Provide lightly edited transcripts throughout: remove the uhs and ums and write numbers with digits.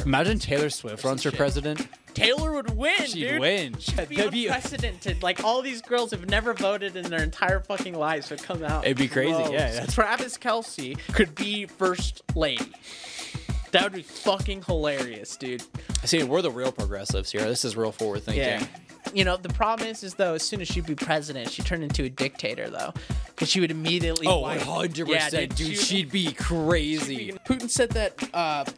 Imagine Taylor Swift runs for president. Taylor would win, dude. She'd win. It'd be unprecedented. Like, all these girls have never voted in their entire fucking lives would come out. It'd be crazy, yeah. Travis Kelce could be first lady. That would be fucking hilarious, dude. See, we're the real progressives here. This is real forward thinking. Yeah. You know, the problem is though, as soon as she'd be president, she'd turn into a dictator, though. Because she would immediately... Oh, 100%. Yeah, dude, she'd be crazy. Putin said that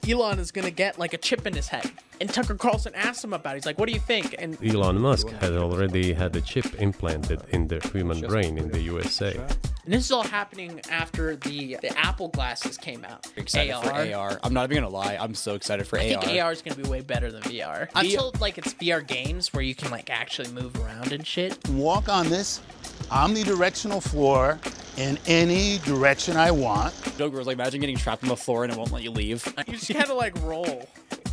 Elon is going to get, like, a chip in his head. And Tucker Carlson asked him about it. He's like, what do you think? And Elon Musk had already had a chip implanted in the human brain in the USA. And this is all happening after the Apple glasses came out. Excited for AR. I'm not even going to lie. I'm so excited for AR. I think AR is going to be way better than VR. Until, like, it's VR games where you can, like, actually move around and shit. Walk on this omnidirectional floor in any direction I want. Joker was like, imagine getting trapped on the floor and it won't let you leave. You just kind of, like, roll.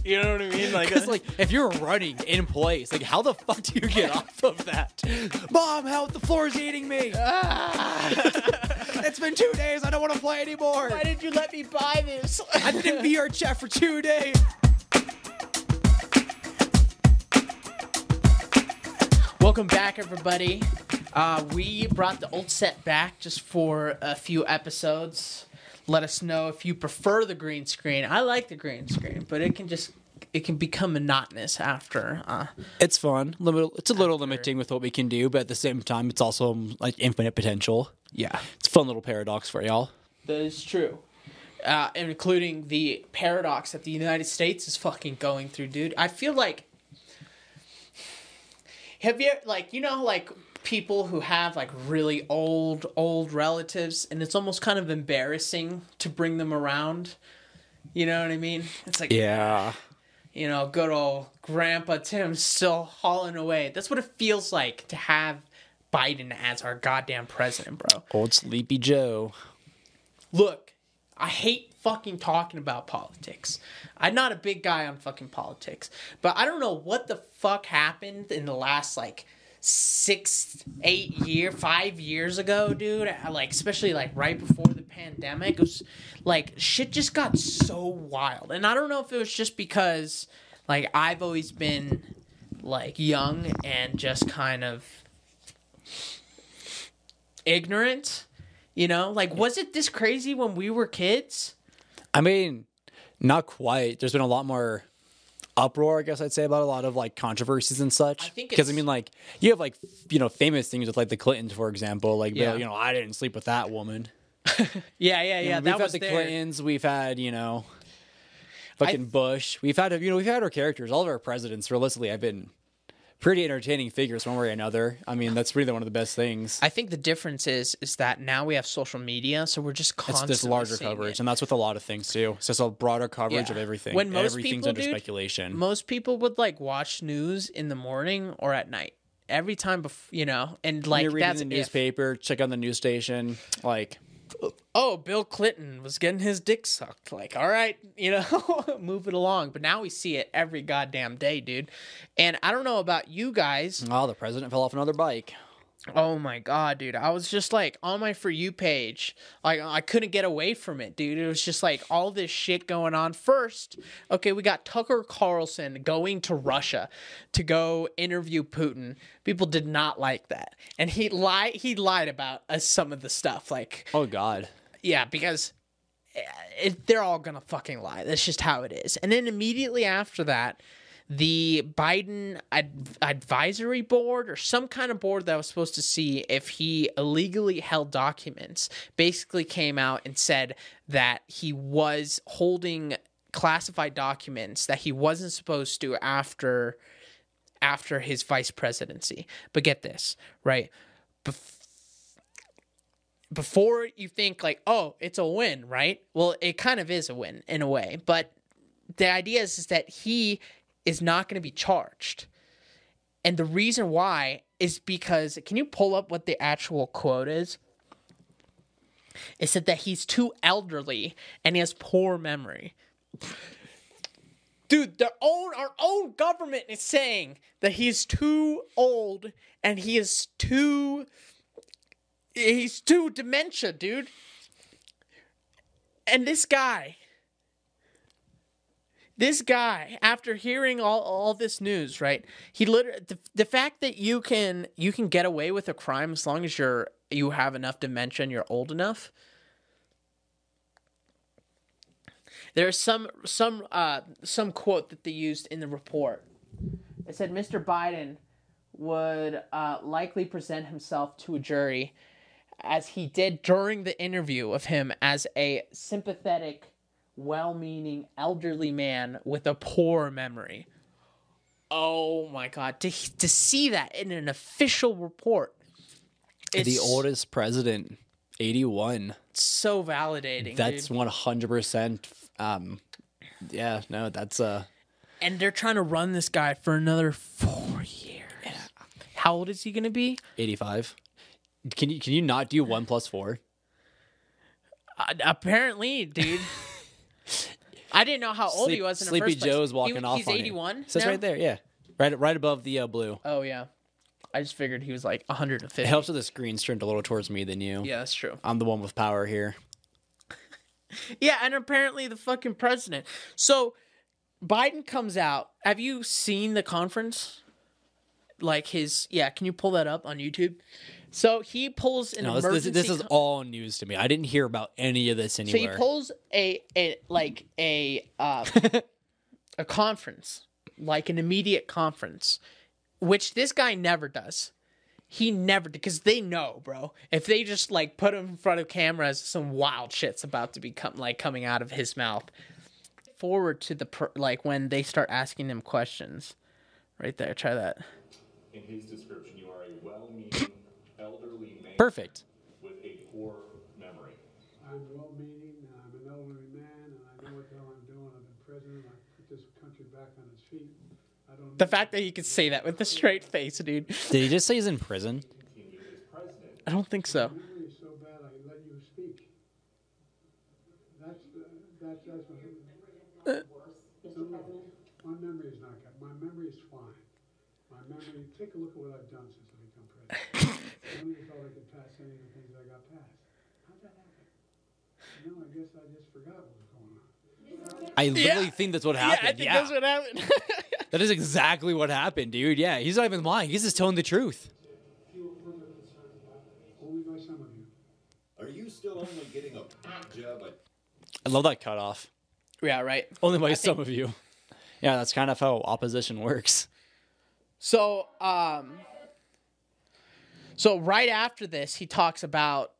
You know what I mean? Because, like, if you're running in place, like, how the fuck do you get off of that? Mom, help, the floor's eating me. It's been 2 days. I don't want to play anymore. Why did you let me buy this? I've been in VR chat for 2 days. Welcome back, everybody. We brought the old set back just for a few episodes. Let us know if you prefer the green screen. I like the green screen, but it can become monotonous after. It's fun. It's a little limiting with what we can do, but at the same time, it's also like infinite potential. Yeah, it's a fun little paradox for y'all. That is true. Including the paradox that the United States is fucking going through, dude. I feel like... Have you, like, you know, like, people who have, like, really old relatives, and it's almost kind of embarrassing to bring them around? You know what I mean? It's like... Yeah. You know, good old Grandpa Tim still hauling away. That's what it feels like to have Biden as our goddamn president, bro. Old Sleepy Joe. Look, I hate fucking talking about politics. I'm not a big guy on fucking politics. But I don't know what the fuck happened in the last, like, 5 years ago, dude. Like, especially, like, right before the pandemic. It was, like, shit just got so wild. And I don't know if it was just because, like, I've always been, like, young and just kind of ignorant. You know? Like, was it this crazy when we were kids? I mean, not quite. There's been a lot more uproar, I guess I'd say, about a lot of, like, controversies and such. Because, I mean, like, you have, like, you know, famous things with, like, the Clintons, for example. Like, you know, I didn't sleep with that woman. Yeah. You know, we've had the Clintons. We've had, you know, fucking Bush. We've had our characters. All of our presidents, realistically, have been pretty entertaining figures one way or another. I mean, that's really one of the best things. I think the difference is that now we have social media, so we're just constantly it's this larger coverage, and that's with a lot of things too. It's just a broader coverage of everything. When most everything's people, under speculation. Most people would, like, watch news in the morning or at night. Every time, you know, and, like, when you're reading the newspaper, check on the news station, like... Oh, Bill Clinton was getting his dick sucked. Like, all right, you know, move it along. But now we see it every goddamn day, dude. And I don't know about you guys. Oh, the president fell off another bike. Oh my god, dude. I was just, like, on my For You page. Like, I couldn't get away from it, dude. It was just, like, all this shit going on. First, okay, we got Tucker Carlson going to Russia to go interview Putin. People did not like that. And he lied about some of the stuff. Like, oh god. Yeah, because they're all gonna fucking lie. That's just how it is. And then immediately after that, the Biden advisory board, or some kind of board that was supposed to see if he illegally held documents, basically came out and said that he was holding classified documents that he wasn't supposed to after his vice presidency. But get this, right? Before you think, like, oh, it's a win, right? Well, it kind of is a win in a way. But the idea is that he is not going to be charged. And the reason why is because, can you pull up what the actual quote is? It said that he's too elderly and he has poor memory. Dude, our own government is saying that he's too old and he's too dementia, dude. This guy, after hearing all this news, right? He literally the fact that you can get away with a crime as long as you have enough dementia and you're old enough. There's some quote that they used in the report. It said Mr. Biden would likely present himself to a jury as he did during the interview of him as a sympathetic, well-meaning elderly man with a poor memory. Oh my God. To see that in an official report. The oldest president, 81. So validating. That's dude. 100%. Yeah, no, that's And they're trying to run this guy for another 4 years. Yeah. How old is he going to be? 85. Can you not do 1 + 4? Apparently, dude. I didn't know how old he was in the Sleepy first place. Joe's walking off He's on 81 you. Says now? right there, yeah. Right above the blue. Oh, yeah. I just figured he was like 150. It helps with the screen's turned a little towards me than you. Yeah, that's true. I'm the one with power here. Yeah, and apparently the fucking president. So Biden comes out. Have you seen the conference? Like his, can you pull that up on YouTube? So he pulls an emergency. This is all news to me. I didn't hear about any of this anywhere. So he pulls a conference, like an immediate conference, which this guy never does. He never, because they know, bro. If they just like put him in front of cameras, some wild shit's about to be coming out of his mouth. Forward to the when they start asking him questions, right there. Try that. In his description, you are a well-meaning elderly man. Perfect. With a poor memory. I'm well-meaning, and I'm an elderly man, and I know what the hell I'm doing. I've been president. I put this country back on its feet. The fact that he could say that with a straight face, dude. Did he just say he's in prison? I don't think so. My memory is so bad, I let you speak. That's my memory is not good. My memory is fine. My memory, take a look at what I've done since I become president. None of you thought I could pass any of the things I got passed. How'd that happen? No, I guess I just forgot what was going on. I literally think that's what happened. I think that's what happened. That is exactly what happened, dude. Yeah, he's not even lying. He's just telling the truth. Only by some of you. Are you still only getting a job? I love that cutoff. Yeah, right. Only by some of you. Yeah, that's kind of how opposition works. So, so right after this, he talks about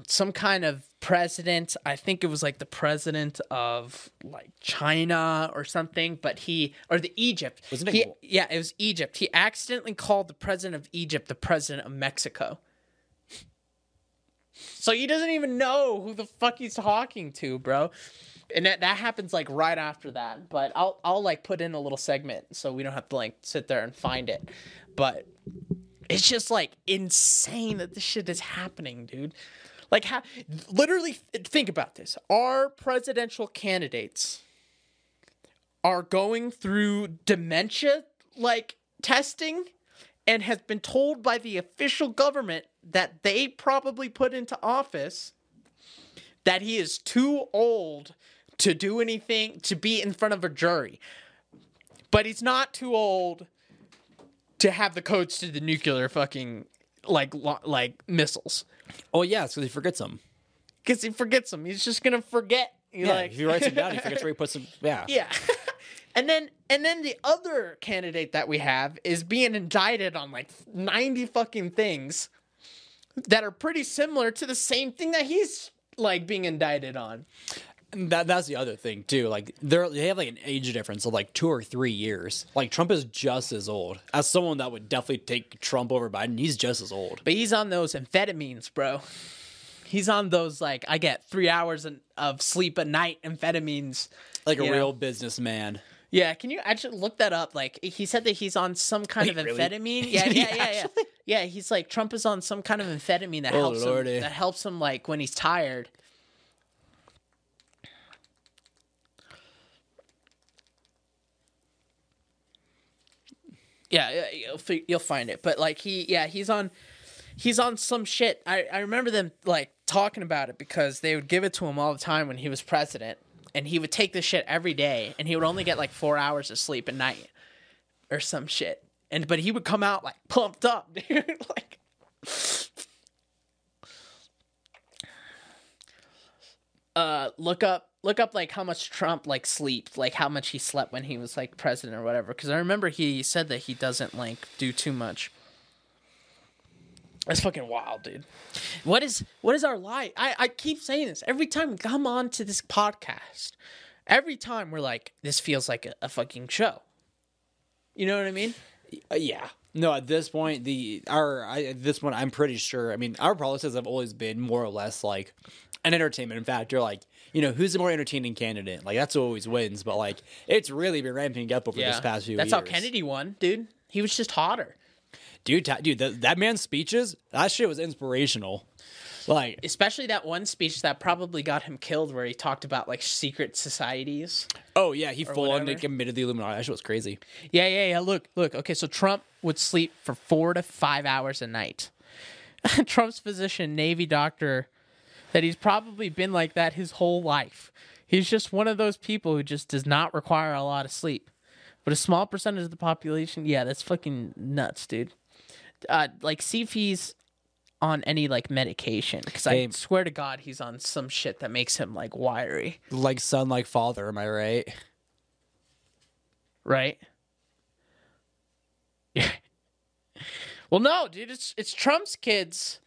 some kind of president. I think it was like the president of like China or something, but or the Egypt. Wasn't it? Yeah, it was Egypt. He accidentally called the president of Egypt the president of Mexico. So he doesn't even know who the fuck he's talking to, bro. And that happens like right after that. But I'll like put in a little segment so we don't have to like sit there and find it. But it's just like insane that this shit is happening, dude. Like, literally think about this. Our presidential candidates are going through dementia like testing and has been told by the official government that they probably put into office that he is too old to do anything, to be in front of a jury. But he's not too old to have the codes to the nuclear fucking, like missiles. Oh, yeah, it's because he forgets them. Because he forgets them. He's just going to forget. If he writes them down, he forgets where he puts them. Yeah. Yeah. And then the other candidate that we have is being indicted on like 90 fucking things that are pretty similar to the same thing that he's like being indicted on. And that's the other thing too. Like they have like an age difference of like 2 or 3 years. Like Trump is just as old. As someone that would definitely take Trump over Biden, he's just as old. But he's on those amphetamines, bro. He's on those like I get 3 hours of sleep a night amphetamines. Like a real businessman. Yeah, can you actually look that up? Like he said that he's on some kind of amphetamine. Really? Yeah. Yeah, he's like Trump is on some kind of amphetamine that helps him like when he's tired. Yeah, you'll find it. But like he's on some shit. I remember them like talking about it because they would give it to him all the time when he was president. and he would take this shit every day, and he would only get like 4 hours of sleep a night or some shit. But he would come out like pumped up, dude. Like, look up like how much Trump like sleeps, like how much he slept when he was like president or whatever. Because I remember he said that he doesn't like do too much. That's fucking wild, dude. What is our life? I keep saying this every time we come on to this podcast. Every time we're like, this feels like a fucking show. You know what I mean? Yeah. No, at this point, I'm pretty sure. I mean, our policies have always been more or less like an entertainment factor. Like, you know, who's the more entertaining candidate? Like, that's who always wins. But like, it's really been ramping up over this past few years. That's how Kennedy won, dude. He was just hotter. Dude, that man's speeches, that shit was inspirational. Like, especially that one speech that probably got him killed, where he talked about like secret societies. Oh yeah, he full on like admitted the Illuminati. That shit was crazy. Yeah. Look. Okay, so Trump would sleep for 4 to 5 hours a night. Trump's physician, Navy doctor, that he's probably been like that his whole life. He's just one of those people who just does not require a lot of sleep. But a small percentage of the population, yeah, that's fucking nuts, dude. Like, see if he's on any like medication, because I swear to God he's on some shit that makes him like wiry. Like son, like father, am I right? Right? Yeah. Well, no, dude, it's Trump's kids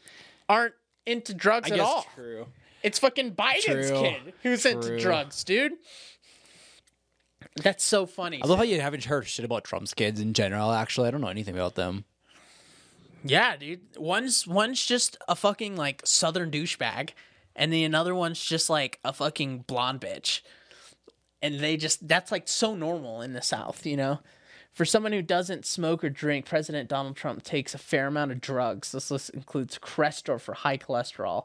aren't into drugs at all. True. It's fucking Biden's kid who's into drugs, dude. That's so funny. I love how you haven't heard shit about Trump's kids in general. Actually, I don't know anything about them. Yeah, dude. One's just a fucking like Southern douchebag, and the another one's just like a fucking blonde bitch. And that's like so normal in the South, you know? For someone who doesn't smoke or drink, President Donald Trump takes a fair amount of drugs. This list includes Crestor for high cholesterol,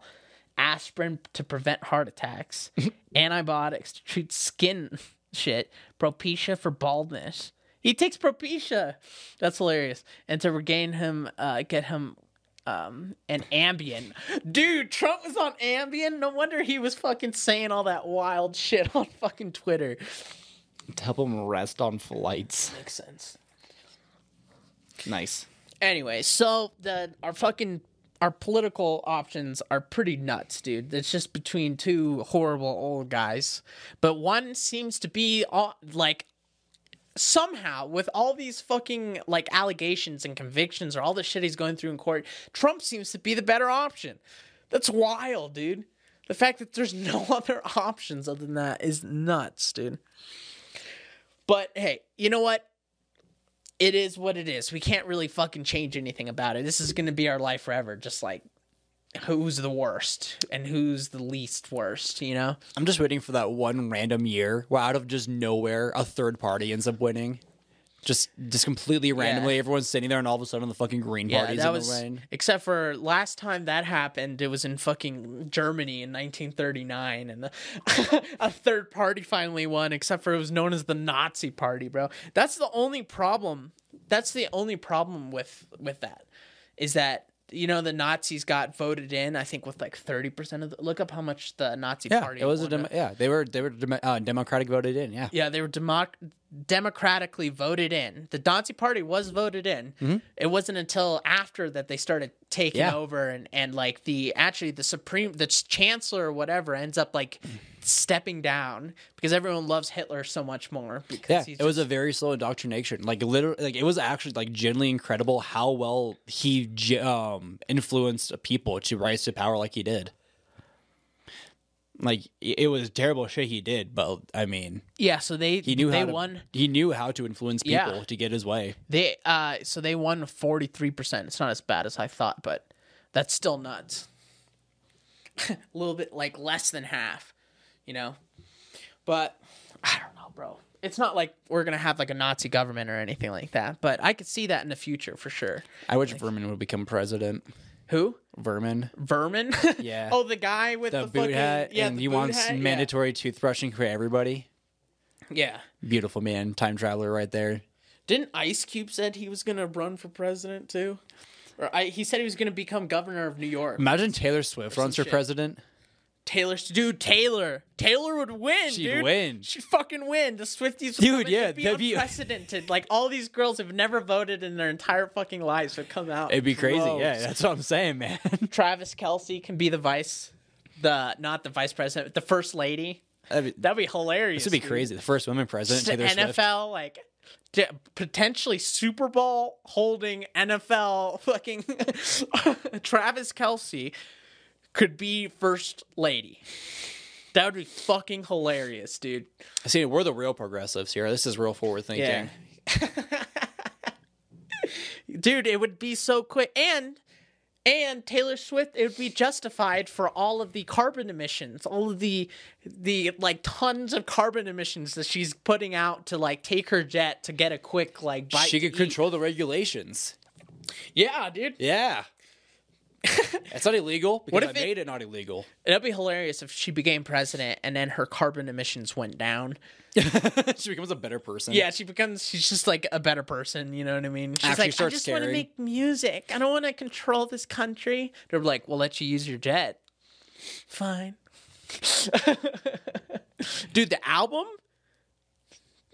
aspirin to prevent heart attacks, antibiotics to treat skin shit, Propecia for baldness. He takes Propecia. That's hilarious. And to get him an Ambien. Dude, Trump was on Ambien? No wonder he was fucking saying all that wild shit on fucking Twitter. To help him rest on flights. Makes sense. Nice. Anyway, so our political options are pretty nuts, dude. It's just between two horrible old guys. But one seems to be like, somehow, with all these fucking like allegations and convictions or all the shit he's going through in court, Trump seems to be the better option. That's wild, dude. The fact that there's no other options other than that is nuts, dude. But hey, you know what? It is what it is. We can't really fucking change anything about it. This is going to be our life forever. Just like, who's the worst and who's the least worst, you know? I'm just waiting for that one random year where out of just nowhere, a third party ends up winning. Just completely randomly, everyone's sitting there and all of a sudden the fucking Green Party's in the reign. Except for last time that happened, it was in fucking Germany in 1939, and a third party finally won, except for it was known as the Nazi Party, bro. That's the only problem. That's the only problem with that, is that, you know, the Nazis got voted in, I think, with like 30% of look up how much the Nazi Party. It was they were democratic voted in. Yeah, they were democratically voted in. The Nazi Party was voted in. Mm-hmm. It wasn't until after that they started taking over, and like the chancellor or whatever ends up like stepping down because everyone loves Hitler so much more. Because it was a very slow indoctrination. Like literally, like it was actually like genuinely incredible how well he influenced people to rise to power like he did. Like it was terrible shit he did, but I mean, so they won. He knew how to influence people to get his way. They won 43%. It's not as bad as I thought, but that's still nuts. A little bit like less than half, you know. But I don't know, bro. It's not like we're gonna have like a Nazi government or anything like that. But I could see that in the future for sure. I wish Vermin would become president. Who? Vermin? Yeah. Oh, the guy with the boot fucking hat. Yeah, and he wants mandatory toothbrushing for everybody. Yeah. Beautiful man, time traveler right there. Didn't Ice Cube said he was gonna run for president too? Or he said he was gonna become governor of New York. Imagine Taylor Swift runs for president. Taylor would win. She'd win. She'd fucking win. The Swifties, Dude, yeah, it'd be that'd be unprecedented. Like all these girls have never voted in their entire fucking lives would come out. It'd be crazy. Gross. Yeah, that's what I'm saying, man. Travis Kelce can be not the vice president, the first lady. That'd be hilarious. This would be crazy. The first women president, Just Taylor Swift. NFL, like potentially Super Bowl holding NFL fucking Travis Kelce could be first lady. That would be fucking hilarious, dude. See, we're the real progressives here. This is real forward thinking. Yeah. Dude, it would be so quick. And Taylor Swift, it would be justified for all of the carbon emissions, all of the like tons of carbon emissions that she's putting out to like take her jet to get a quick like bite. She could control the regulations. Yeah, dude. Yeah. It's not illegal because What if I made it not illegal. It'd be hilarious if she became president and then her carbon emissions went down. She becomes a better person. Yeah, she's just like a better person, you know what I mean? She's Actually like, I starts just want to caring. make music. I don't want to control this country. They're like, we'll let you use your jet. Fine. Dude, the album?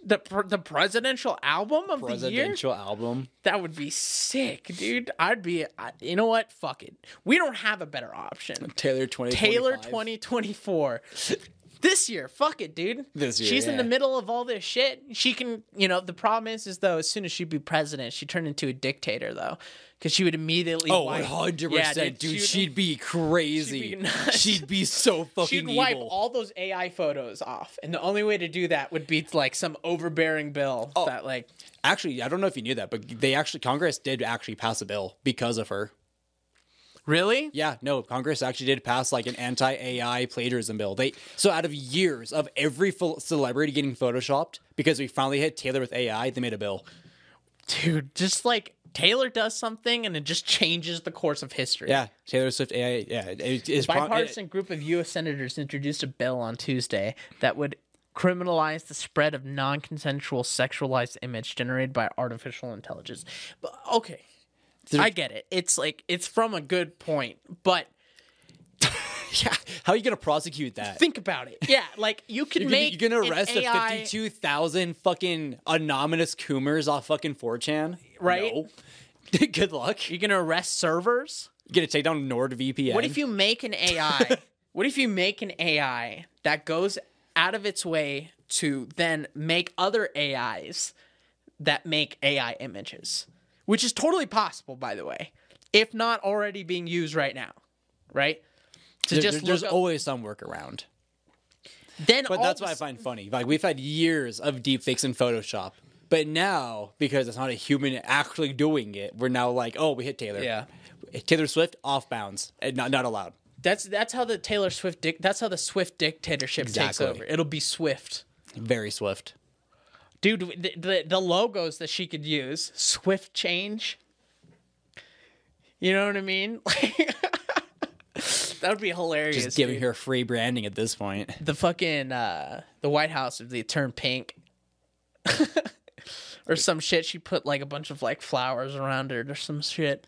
The presidential album of the year? Presidential album. That would be sick, dude. You know what? Fuck it. We don't have a better option. Taylor 2025. Taylor 2024. This year, fuck it, dude. This year, she's in yeah. the middle of all this shit. She can, the problem is though, as soon as she'd be president, she'd turn into a dictator though, because she would immediately. Oh, wipe. 100%, Yeah, dude. She'd be crazy. She'd be nuts. She'd be so fucking She'd evil. wipe all those AI photos off, and the only way to do that would be like some overbearing bill that like. Actually, I don't know if you knew that, but Congress did actually pass a bill because of her. Really? Yeah, no, Congress actually did pass like an anti-AI plagiarism bill. So out of years of every celebrity getting photoshopped, because we finally hit Taylor with AI, they made a bill. Dude, just like Taylor does something and it just changes the course of history. Yeah, Taylor Swift AI. Yeah, it's Bipartisan group of U.S. senators introduced a bill on Tuesday that would criminalize the spread of non-consensual sexualized image generated by artificial intelligence. But, okay, I get it. It's from a good point, but yeah, how are you gonna prosecute that? think about it. Yeah, like you can make you're gonna arrest an the AI 52,000 fucking anonymous coomers off fucking 4chan, Right? No. Good luck. You're gonna arrest servers. You're gonna take down NordVPN. What if you make an AI? What if you make an AI that goes out of its way to then make other AIs that make AI images, which is totally possible, by the way, if not already being used right now, right? There's always some workaround. But that's what I find funny. Like, we've had years of deepfakes in Photoshop, but now, because it's not a human actually doing it, we're now like, oh, we hit Taylor. Yeah. Taylor Swift, off bounds. Not allowed. That's how the Taylor Swift that's how the Swift dictatorship Exactly. takes over. It'll be Swift. Very Swift. Dude, the logos that she could use, Swift change. You know what I mean? That would be hilarious. Just giving dude. her free branding at this point. The fucking the White House, if they turn pink or some shit, she put like a bunch of like flowers around it or some shit.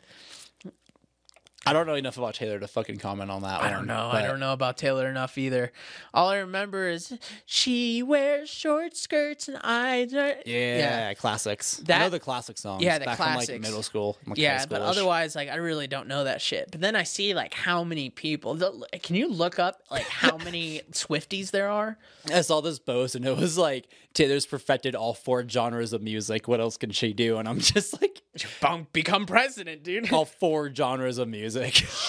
I don't know enough about Taylor to fucking comment on that one. I don't know. but- I don't know about Taylor enough either. All I remember is she wears short skirts and I. Yeah, classics. I That- know the classic songs. Yeah, the back classics. from like middle school. Like high Yeah, but school-ish. otherwise, like I really don't know that shit. But then I see like how many people. Can you look up like how many Swifties there are? I saw this post and it was like Taylor's perfected all 4 genres of music. What else can she do? And I'm just like, Become president, dude. all 4 genres of music.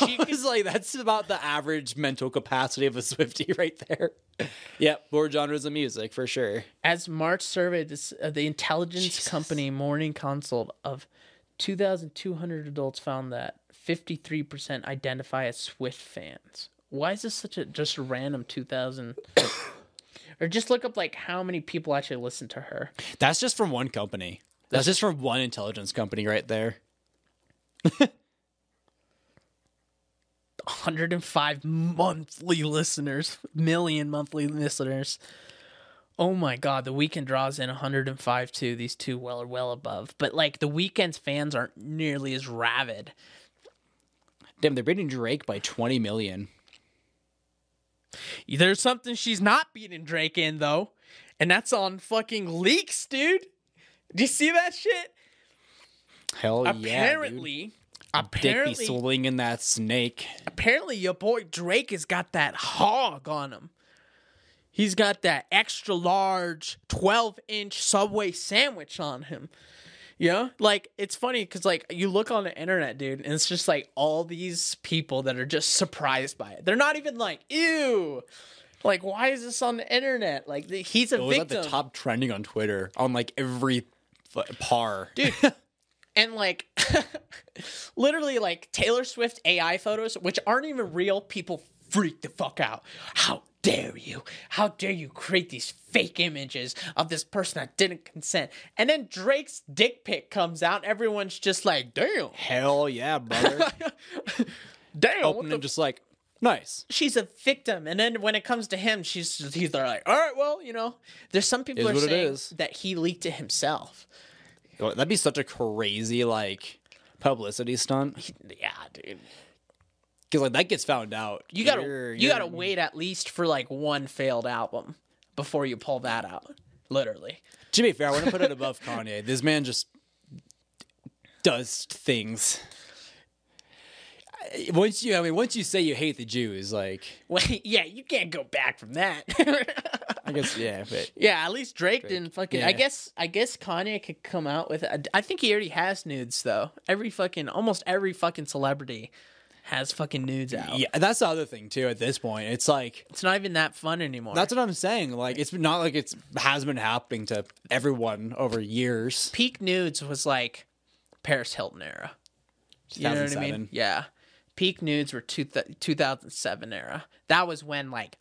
I was like, that's about the average mental capacity of a Swiftie right there. Yep, 4 genres of music for sure. As March surveyed the intelligence company Morning Consult of 2,200 adults found that 53% identify as Swift fans. Why is this such a just a random 2,000? Or just look up like how many people actually listen to her. That's just from one company. That's just from one intelligence company right there. 105 million monthly listeners. Oh my God, The Weeknd draws in 105 too. These two are well above. But like The Weeknd's fans aren't nearly as rabid. Damn, they're beating Drake by 20 million. There's something she's not beating Drake in, though. And that's on fucking leaks, dude. Do you see that shit? Hell yeah, Apparently, Dick be swinging that snake. Apparently, your boy Drake has got that hog on him. He's got that extra large 12-inch Subway sandwich on him. Yeah, like, it's funny because, like, you look on the internet, dude, and it's just like all these people that are just surprised by it. They're not even like, ew. Like, why is this on the internet? Like, he's a victim. It was at the top trending on Twitter on like every par, dude. And like, literally, like Taylor Swift AI photos, which aren't even real, people freak the fuck out. How dare you? How dare you create these fake images of this person that didn't consent? And then Drake's dick pic comes out. Everyone's just like, damn. Hell yeah, brother. Damn. Opening just like, nice. She's a victim. And then when it comes to him, he's like, all right, well, there's some people are saying that he leaked it himself. That'd be such a crazy, like, publicity stunt. Yeah, dude. Because, like, that gets found out. You gotta wait at least for, like, one failed album before you pull that out. Literally. To be fair, I want to put it above Kanye. This man just does things. Once you say you hate the Jews, like... Well, yeah, you can't go back from that. I guess, yeah, but... Yeah, at least Drake didn't fucking... Yeah. I guess Kanye could come out with... I think he already has nudes, though. Almost every fucking celebrity has fucking nudes out. Yeah, that's the other thing, too, at this point. It's like... It's not even that fun anymore. That's what I'm saying. Like, it's not like it has been happening to everyone over years. Peak nudes was, like, Paris Hilton era. You know what I mean? Yeah. Peak nudes were 2007 era. That was when, like,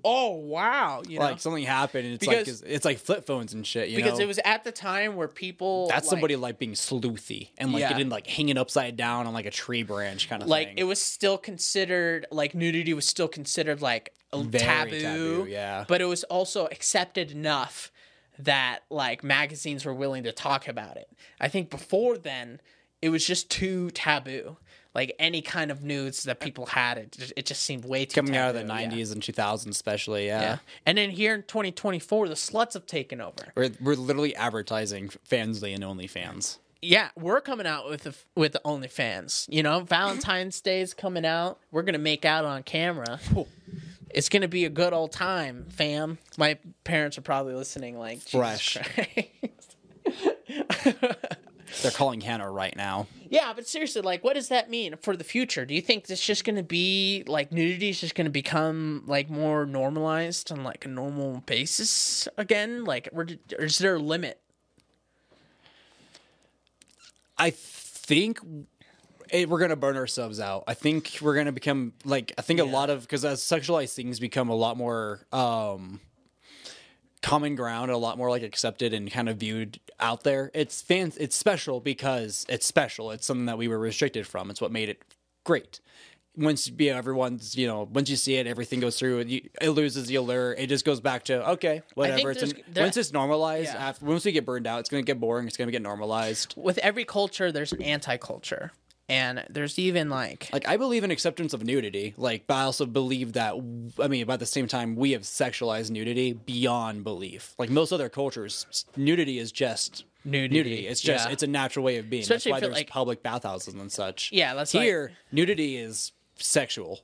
oh wow, like something happened. And it's like flip phones and shit. Because it was at the time where people somebody like being sleuthy and like getting like hanging upside down on like a tree branch kind of like thing. It was still considered like nudity was still considered like taboo. Yeah, but it was also accepted enough that like magazines were willing to talk about it. I think before then it was just too taboo. Like, any kind of nudes that people had, it just seemed way too coming taboo. Out of the 90s and 2000s especially, yeah. And then here in 2024, the sluts have taken over. We're literally advertising Fansly and OnlyFans. Yeah, we're coming out with the OnlyFans. Valentine's Day is coming out. We're going to make out on camera. It's going to be a good old time, fam. My parents are probably listening like, fresh. They're calling Hannah right now. Yeah, but seriously, like, what does that mean for the future? Do you think it's just going to be, like, nudity is just going to become, like, more normalized on, like, a normal basis again? Like, or is there a limit? I think we're going to burn ourselves out. I think we're going to become, like, a lot of, because as sexualized things become a lot more common ground, a lot more like accepted and kind of viewed out there. It's special because it's special. It's something that we were restricted from. It's what made it great. Once everyone's, once you see it, everything goes through. It loses the allure. It just goes back to okay, whatever. Once it's normalized, once we get burned out, it's going to get boring. It's going to get normalized. With every culture, there's an anti-culture. And there's even like I believe in acceptance of nudity, but I also believe that, by the same time, we have sexualized nudity beyond belief. Like most other cultures, nudity is just nudity. It's just, it's a natural way of being. Especially that's why there's public bathhouses and such. Yeah, that's here, nudity is sexual,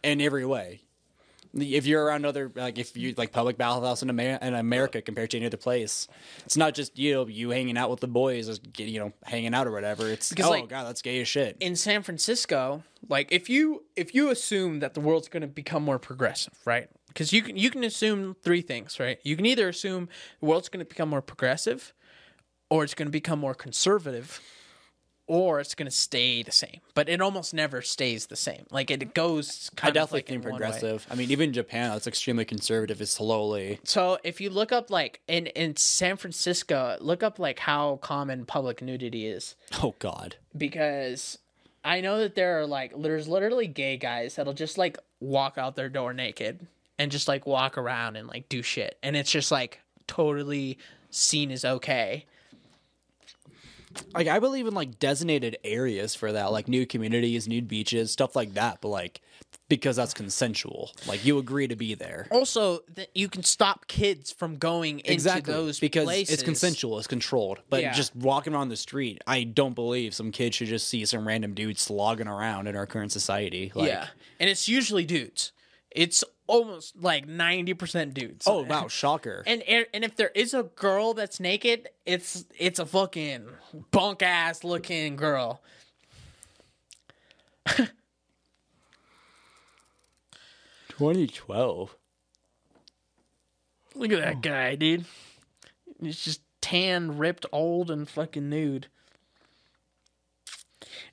in every way. If you're around if you public bathhouse in America compared to any other place, it's not just you hanging out with the boys, hanging out or whatever. It's God, that's gay as shit. In San Francisco, if you assume that the world's going to become more progressive, right? Because you can assume three things, right? You can either assume the world's going to become more progressive, or it's going to become more conservative, or it's going to stay the same. But it almost never stays the same. It goes kind of I definitely think progressive. Even Japan, that's extremely conservative, is slowly. So if you look up, in San Francisco, look up, how common public nudity is. Oh, God. Because I know that there are, there's literally gay guys that'll just, walk out their door naked and just, walk around and, do shit. And it's just, totally seen as okay. Like, I believe in like designated areas for that, like nude communities, nude beaches, stuff like that. But like, because that's consensual, like you agree to be there. Also, you can stop kids from going into those because places. it's consensual, it's controlled. But just walking around the street, I don't believe some kid should just see some random dude slogging around in our current society. Like, yeah, and it's usually dudes. It's almost like 90% dudes. Oh wow, shocker! And if there is a girl that's naked, it's a fucking bunk ass looking girl. 2012. Look at that guy, dude. He's just tan, ripped, old, and fucking nude.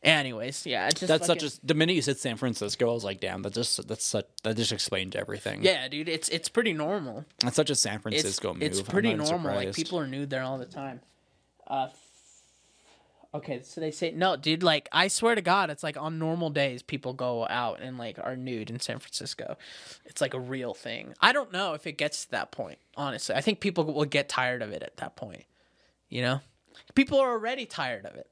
Anyways, yeah, it's just that's such a. The minute you said San Francisco, I was like, damn, that just explained everything. Yeah, dude, it's pretty normal. That's such a San Francisco move. It's pretty normal. Surprised. Like people are nude there all the time. Okay, so they say no, dude. Like I swear to God, it's like on normal days, people go out and like are nude in San Francisco. It's like a real thing. I don't know if it gets to that point. Honestly, I think people will get tired of it at that point. You know, people are already tired of it.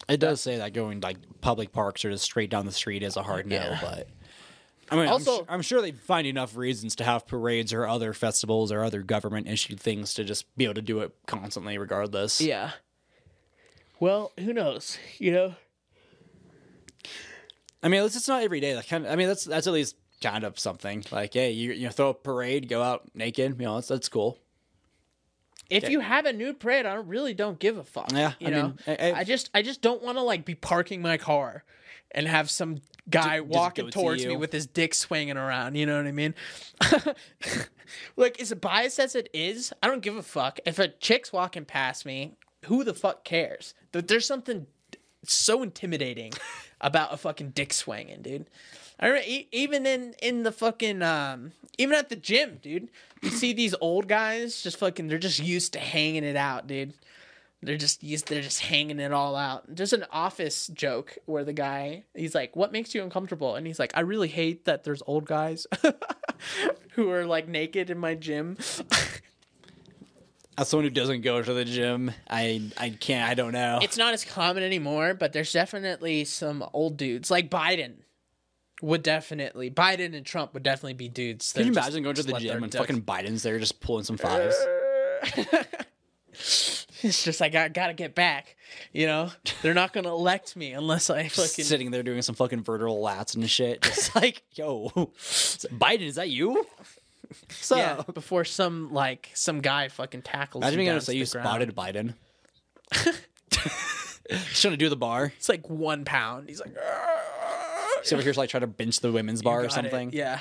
It does say that going like public parks or just straight down the street is a hard no, but I mean, also, I'm sure they find enough reasons to have parades or other festivals or other government issued things to just be able to do it constantly, regardless. Yeah. Well, who knows? You know. I mean, it's not every day. Like, I mean, that's at least kind of something. Like, hey, you throw a parade, go out naked. You know, that's cool. If you have a nude parade, I really don't give a fuck. Yeah, you know, I just don't want to like be parking my car and have some guy walking towards me with his dick swinging around. You know what I mean? Like, as biased as it is, I don't give a fuck if a chick's walking past me. Who the fuck cares? There's something so intimidating about a fucking dick swinging, dude. I remember even in the fucking even at the gym, dude. You see these old guys just fucking, they're just used to hanging it out, dude. They're just hanging it all out. There's an Office joke where the guy, he's like, "What makes you uncomfortable?" And he's like, "I really hate that there's old guys who are like naked in my gym." As someone who doesn't go to the gym, I don't know. It's not as common anymore, but there's definitely some old dudes like Biden and Trump would definitely be dudes. Can you imagine going to the gym and fucking Biden's there just pulling some fives? It's just like, I gotta get back. You know, they're not gonna elect me unless I fucking sitting there doing some fucking vertical lats and shit. Just like, yo, Biden, is that you? So yeah, before some guy fucking tackles. Imagine you being down able to say you ground. spotted Biden. He's trying to do the bar. It's like 1 pound. He's like, he's over here like trying to bench the women's bar or something. Yeah.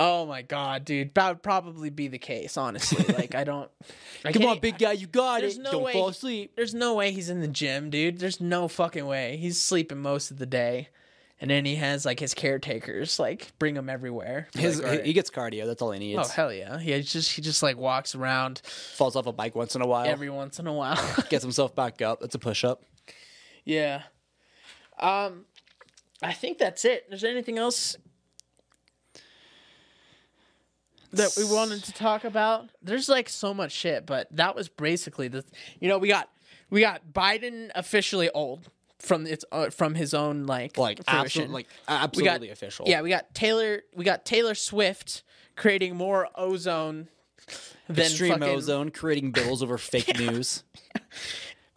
Oh my god, dude, that would probably be the case. Honestly, like come on, big guy, you got it. No Don't fall asleep. There's no way he's in the gym, dude. There's no fucking way. He's sleeping most of the day. And then he has like his caretakers like bring him everywhere. He gets cardio. That's all he needs. Oh hell yeah! He just like walks around, falls off a bike once in a while. Every once in a while, gets himself back up. That's a push up. Yeah. I think that's it. Is there anything else that we wanted to talk about? There's like so much shit, but that was basically we got Biden officially old. From his own absolutely official. Yeah, we got Taylor Swift creating more ozone than extreme ozone, creating bills over fake news.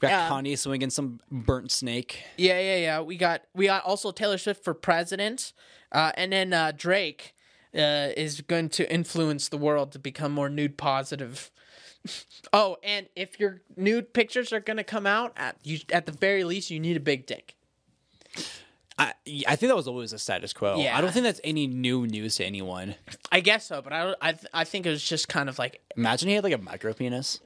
We got Kanye swinging some burnt snake. Yeah. We got also Taylor Swift for president, and then Drake is going to influence the world to become more nude positive. Oh, and if your nude pictures are going to come out, at the very least, you need a big dick. I think that was always the status quo. Yeah. I don't think that's any new news to anyone. I guess so, but I think it was just kind of like... Imagine he had like a micro penis.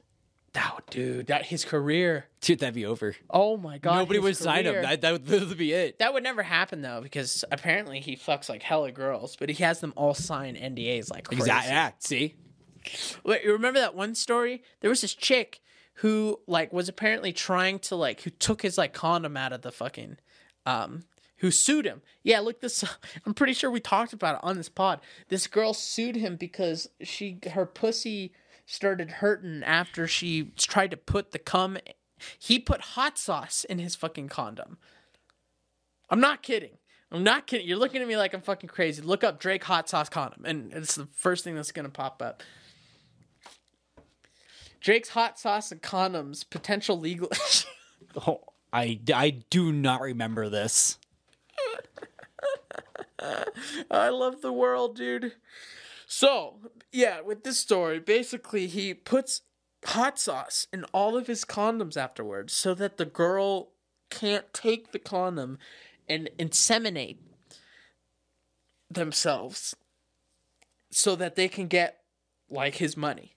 Oh, dude, his career. Dude, that'd be over. Oh my god. Nobody would sign him. That would literally be it. That would never happen though, because apparently he fucks like hella girls, but he has them all sign NDAs like crazy. Exactly. Yeah, see? Wait, you remember that one story? There was this chick who like was apparently trying to who took his like condom out of the fucking who sued him. Yeah, look this up. I'm pretty sure we talked about it on this pod. This girl sued him because her pussy started hurting after she tried to put the cum. He put hot sauce in his fucking condom. I'm not kidding. You're looking at me like I'm fucking crazy. Look up Drake hot sauce condom, and it's the first thing that's gonna pop up. Drake's hot sauce and condoms potential legal. Oh, I do not remember this. I love the world, dude. So, yeah, with this story, basically he puts hot sauce in all of his condoms afterwards so that the girl can't take the condom and inseminate themselves so that they can get, like, his money.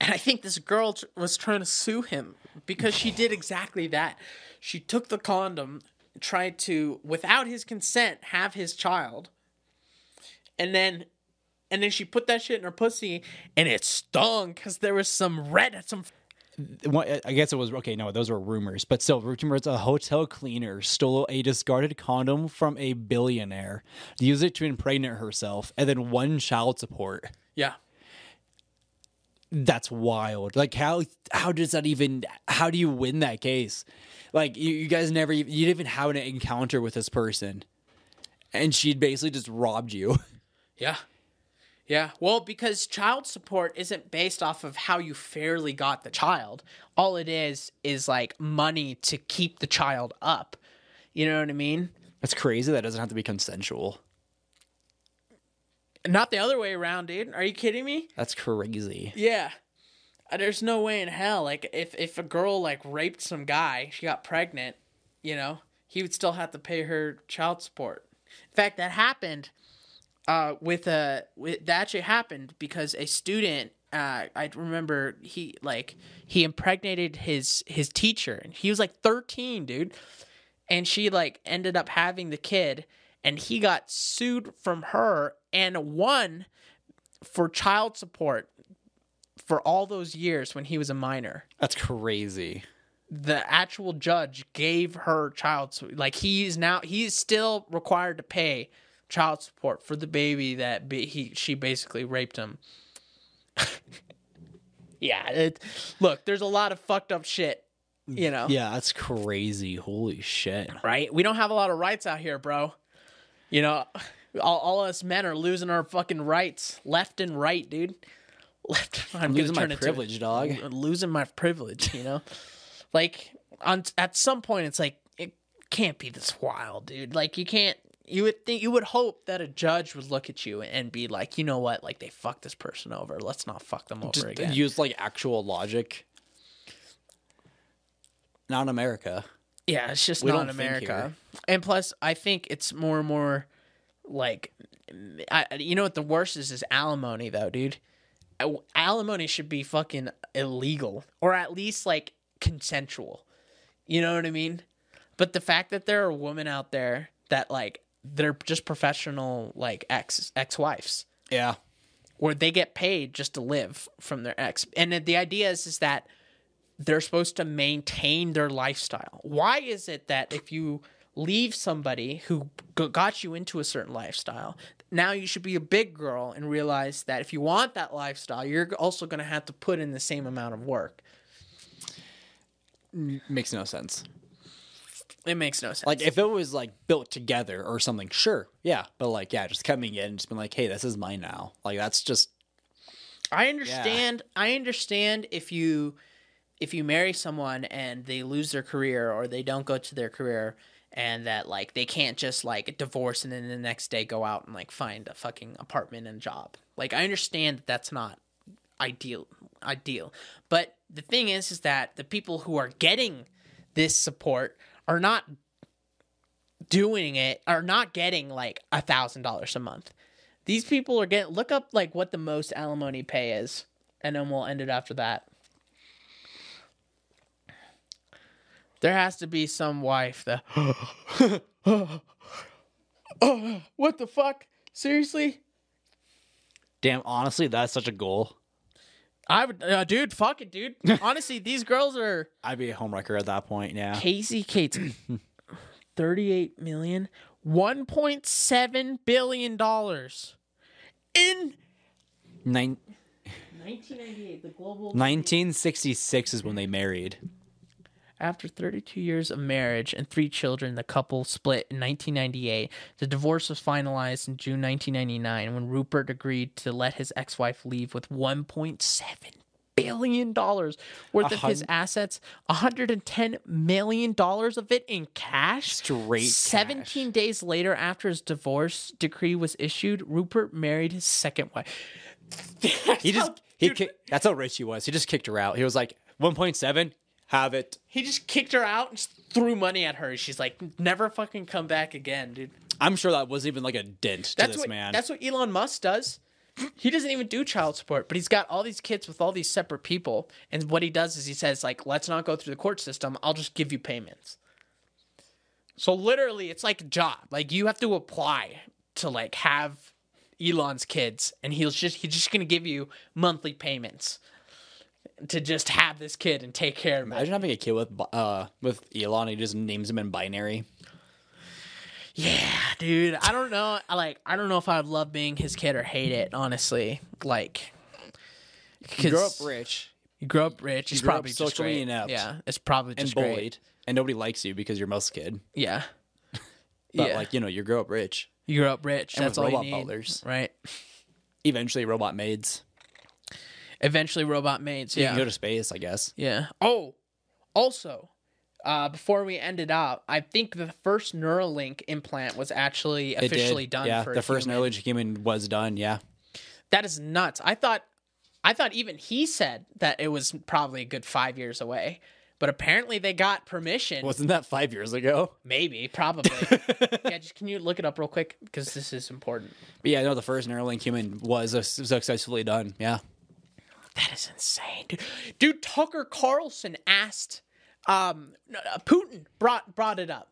And I think this girl was trying to sue him because she did exactly that. She took the condom, tried to, without his consent, have his child. And then she put that shit in her pussy, and it stung because there was some I guess it was okay. No, those were rumors, but still, rumors. A hotel cleaner stole a discarded condom from a billionaire, used it to impregnate herself, and then won child support. Yeah. That's wild. Like, how does that even? How do you win that case? Like, you guys you didn't even have an encounter with this person, and she'd basically just robbed you. Yeah. Yeah. Well, because child support isn't based off of how you fairly got the child. All it is like money to keep the child up. You know what I mean? That's crazy. That doesn't have to be consensual. Not the other way around, dude. Are you kidding me? That's crazy. Yeah. There's no way in hell. Like, if a girl, like, raped some guy, she got pregnant, you know, he would still have to pay her child support. In fact, that happened that actually happened because a student, I remember he impregnated his teacher. And he was, like, 13, dude. And she, like, ended up having the kid. And he got sued from her and won for child support for all those years when he was a minor. That's crazy. The actual judge gave her child support. Like, he's still required to pay child support for the baby that she basically raped him. Yeah. Look, there's a lot of fucked up shit, you know? Yeah, that's crazy. Holy shit. Right? We don't have a lot of rights out here, bro. You know, all us men are losing our fucking rights, left and right, dude. I'm losing my privilege, dog. Losing my privilege, you know. Like, at some point, it's like it can't be this wild, dude. Like, you can't. You would hope that a judge would look at you and be like, you know what? Like, they fucked this person over. Let's not fuck them over again. Use like actual logic. Not in America. Yeah, it's just not in America. And plus, I think it's more and more like, you know what the worst is alimony, though, dude. Alimony should be fucking illegal, or at least like consensual. You know what I mean? But the fact that there are women out there that like they're just professional like ex-wives, yeah, where they get paid just to live from their ex, and the idea is that they're supposed to maintain their lifestyle. Why is it that if you leave somebody who got you into a certain lifestyle, now you should be a big girl and realize that if you want that lifestyle, you're also going to have to put in the same amount of work? Makes no sense. It makes no sense. Like, if it was like built together or something, sure, yeah. But like, yeah, just coming in and just being like, hey, this is mine now. Like, that's just. I understand. Yeah. I understand if you marry someone and they lose their career or they don't go to their career, and that like they can't just like divorce and then the next day go out and like find a fucking apartment and job. Like, I understand that that's not ideal. But the thing is that the people who are getting this support are not getting like $1,000 a month. These people are getting, look up like what the most alimony pay is, and then we'll end it after that. There has to be some wife that, oh, what the fuck? Seriously? Damn, honestly, that's such a goal. I would, dude. Fuck it, dude. Honestly, these girls are. I'd be a homewrecker at that point. Yeah. Casey Cates, 38 million, $1.7 billion in 1998. The global 1966 is when they married. After 32 years of marriage and 3 children, the couple split in 1998. The divorce was finalized in June 1999 when Rupert agreed to let his ex-wife leave with $1.7 billion worth of his assets, $110 million of it in cash. Straight 17 cash. days later, after his divorce decree was issued, Rupert married his second wife. That's how rich he was. He just kicked her out. He was like, 1.7, have it. He just kicked her out and just threw money at her. She's like, never fucking come back again, dude. I'm sure that wasn't even like a dent to this man. That's what Elon Musk does. He doesn't even do child support, but he's got all these kids with all these separate people. And what he does is he says, like, let's not go through the court system. I'll just give you payments. So literally, it's like a job. Like, you have to apply to, like, have Elon's kids. And he's just going to give you monthly payments to just have this kid and take care of him. Imagine having a kid with Elon and he just names him in binary. Yeah, dude. I don't know. I don't know if I'd love being his kid or hate it, honestly. Like, You grow up rich. You grow up rich. It's grow up probably just socially great. inept. Yeah, it's probably And just bullied. great. And nobody likes you because you're Musk's kid. Yeah. But, yeah. like, you grow up rich. You grow up rich. And That's with all robot you need. butlers. Right. Eventually, robot maids. Eventually, robot maids. You Yeah. can go to space, I guess. Yeah. Oh, also, before we ended up, I think the first Neuralink implant was actually It did. officially done. Yeah, for the first human. Neuralink human was done, yeah. That is nuts. I thought even he said that it was probably a good 5 years away. But apparently they got permission. Wasn't that 5 years ago? Maybe, probably. Yeah, can you look it up real quick? Because this is important. But yeah, no, the first Neuralink human was successfully done, yeah. That is insane, dude. Dude, Tucker Carlson asked, Putin brought it up.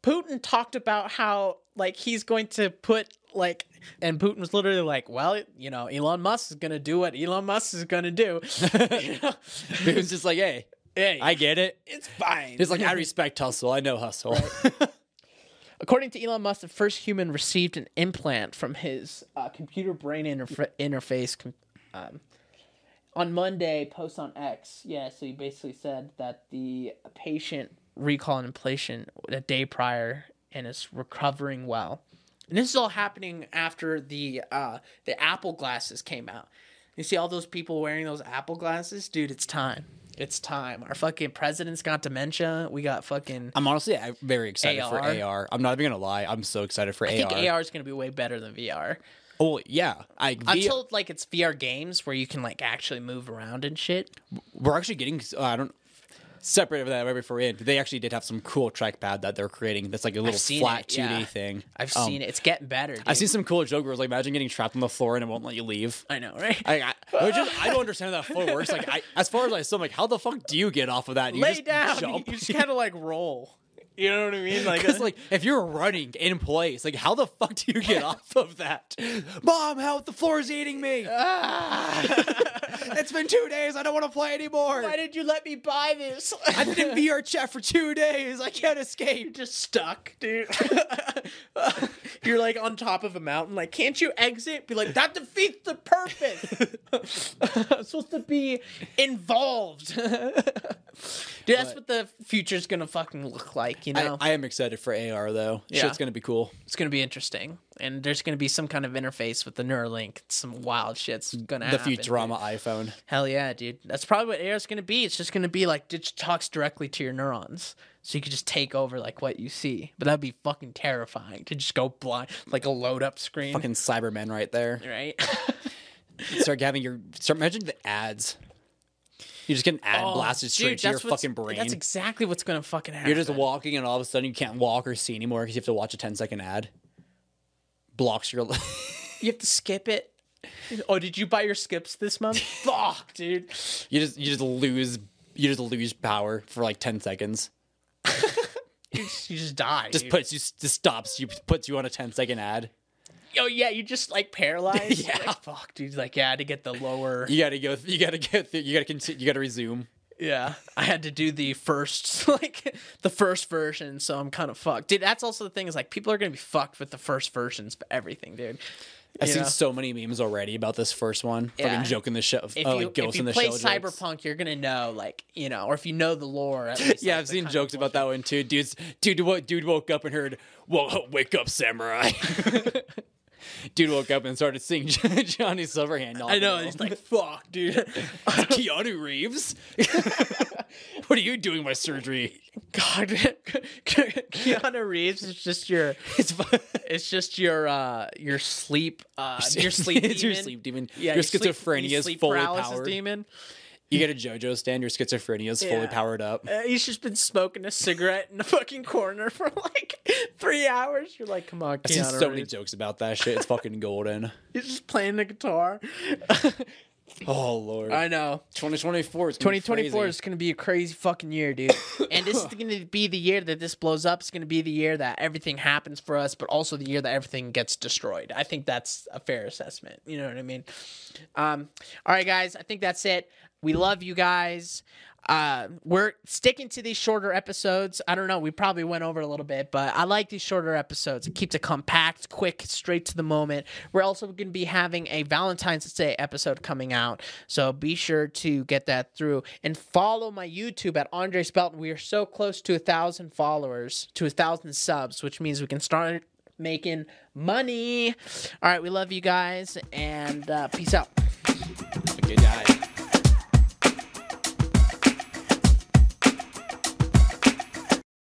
Putin talked about how, like, he's going to put, like, and Putin was literally like, well, Elon Musk is going to do what Elon Musk is going to do. It was just like, hey, I get it. It's fine. He's like, I respect hustle. I know hustle. Right. According to Elon Musk, the first human received an implant from his computer-brain interface on Monday, post on X. Yeah, so he basically said that the patient recalled an implant a day prior and is recovering well. And this is all happening after the Apple glasses came out. You see all those people wearing those Apple glasses? Dude, it's time. It's time. Our fucking president's got dementia. We got fucking... I'm honestly very excited AR. for AR. I'm not even going to lie. I'm so excited for AR. I think AR is going to be way better than VR. Oh, yeah. Until, like, it's VR games where you can, like, actually move around and shit. We're actually getting... Separate of that right before we end, they actually did have some cool trackpad that they're creating that's like a little flat 2D thing. I've seen it. It's getting better, dude. I've seen some cool joke where it's like, imagine getting trapped on the floor and it won't let you leave. I know, right? I don't understand how that floor works. Like, as far as I saw, I'm like, how the fuck do you get off of that? You Lay just down. jump? You just kind of, like, roll. You know what I mean? Because, like, if you're running in place, like, how the fuck do you get off of that? Mom, help, the floor's eating me. It's been 2 days. I don't want to play anymore. Why did you let me buy this? I've been in VR chat for 2 days. I can't escape. You're just stuck, dude. You're, like, on top of a mountain. Like, can't you exit? Be like, that defeats the purpose. I'm supposed to be involved. Dude, that's what the future's gonna fucking look like, you know? I am excited for AR, though. Yeah. Shit's going to be cool. It's gonna be interesting. And there's gonna be some kind of interface with the Neuralink. Some wild shit's gonna happen. The Futurama iPhone. Hell yeah, dude. That's probably what AR is gonna be. It's just gonna be like, it talks directly to your neurons. So you could just take over, like, what you see. But that'd be fucking terrifying to just go blind, like a load-up screen. Fucking Cybermen right there. Right? Start imagine the ads. You just get an ad blasted straight to your fucking brain. That's exactly what's gonna fucking happen. You're just walking and all of a sudden you can't walk or see anymore because you have to watch a 10-second ad. Blocks your... You have to skip it. Oh, did you buy your skips this month? Fuck, dude. You just lose power for like 10 seconds. You just die. Just dude. puts you on a 10-second ad. Oh yeah, you just like paralyzed. Yeah. Like, fuck, dude. Like, yeah, I had to get the lower. You gotta resume. Yeah, I had to do the first, like the first version, so I'm kind of fucked, dude. That's also the thing is like people are gonna be fucked with the first versions of everything, dude. I've seen so many memes already about this first one. Yeah. Fucking joking the show. If you play Cyberpunk, you're gonna know, like, you know, or if you know the lore. At least, Yeah, like, I've seen jokes about that one too. Dude woke up and heard, "Whoa, wake up, samurai." Dude woke up and started singing Johnny Silverhand. I know. He's like, "Fuck, dude." Keanu Reeves. What are you doing my surgery? God, Keanu Reeves is just your. It's just your sleep. Your sleep demon. It's your sleep demon. Yeah, your schizophrenia is sleep fully paralysis powered. Demon. You get a JoJo stand. Your schizophrenia is fully Yeah. powered up. He's just been smoking a cigarette in the fucking corner for like 3 hours. You're like, come on, I've seen Keanu so many Reeves. jokes about that shit. It's fucking golden. He's just playing the guitar. Oh Lord. I know. 2024 is 2024 is going to be a crazy fucking year, dude. And this is going to be the year that this blows up. It's going to be the year that everything happens for us, but also the year that everything gets destroyed. I think that's a fair assessment. You know what I mean? All right, guys. I think that's it. We love you guys. We're sticking to these shorter episodes. I don't know. We probably went over a little bit, but I like these shorter episodes. It keeps it compact, quick, straight to the moment. We're also going to be having a Valentine's Day episode coming out, so be sure to get that through and follow my YouTube at Andres Belton. We are so close to 1,000 followers, to 1,000 subs, which means we can start making money. All right, we love you guys, and peace out. Good night.